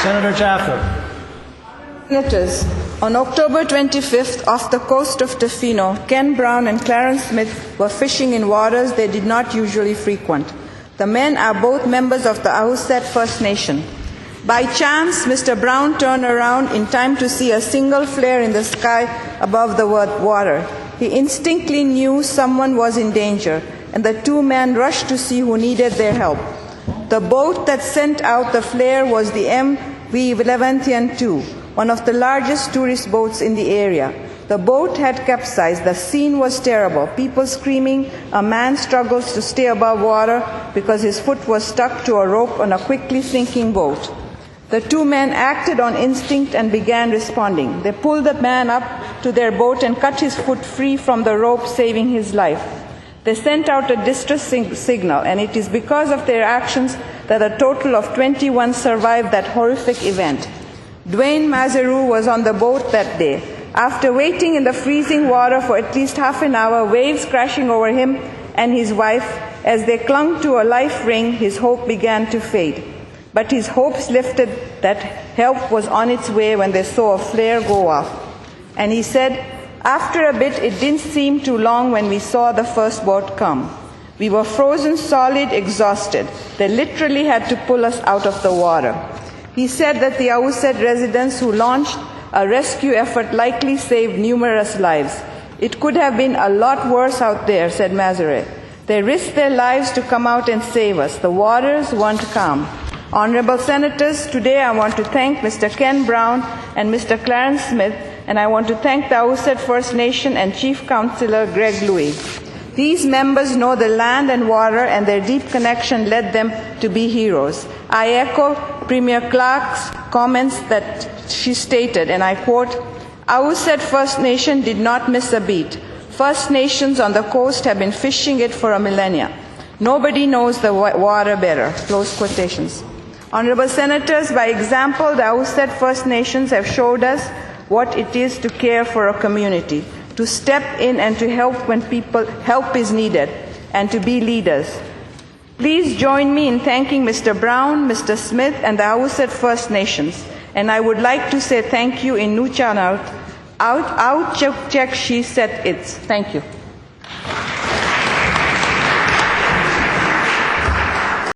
Senator Jaffer. Senators, on October 25th, off the coast of Tofino, Ken Brown and Clarence Smith were fishing in waters they did not usually frequent. The men are both members of the Ahousaht First Nation. By chance, Mr. Brown turned around in time to see a single flare in the sky above the water. He instinctively knew someone was in danger, and the two men rushed to see who needed their help. The boat that sent out the flare was the MV Leviathan II, one of the largest tourist boats in the area. The boat had capsized. The scene was terrible. People screaming. A man struggles to stay above water because his foot was stuck to a rope on a quickly sinking boat. The two men acted on instinct and began responding. They pulled the man up to their boat and cut his foot free from the rope, saving his life. They sent out a distress signal, and it is because of their actions that a total of 21 survived that horrific event. Dwayne Mazeru was on the boat that day. After waiting in the freezing water for at least half an hour, waves crashing over him and his wife, as they clung to a life ring, his hope began to fade. But his hopes lifted that help was on its way when they saw a flare go off. And he said, "After a bit, it didn't seem too long when we saw the first boat come. We were frozen solid, exhausted. They literally had to pull us out of the water." He said that the Ahousaht residents who launched a rescue effort likely saved numerous lives. "It could have been a lot worse out there," said Mazeru. "They risked their lives to come out and save us. The waters weren't calm." Honorable Senators, today I want to thank Mr. Ken Brown and Mr. Clarence Smith, and I want to thank the Ahousaht First Nation and Chief Councillor Greg Louis. These members know the land and water, and their deep connection led them to be heroes. I echo Premier Clark's comments that she stated, and I quote, "Ahousaht First Nation did not miss a beat. First Nations on the coast have been fishing it for a millennia. Nobody knows the water better." Close quotations. Honorable Senators, by example, the Ahousaht First Nations have showed us what it is to care for a community, to step in and to help when help is needed, and to be leaders. Please join me in thanking Mr. Brown, Mr. Smith, and the Ahousaht First Nations. And I would like to say thank you in Nuchanut. Out check she set its. Thank you.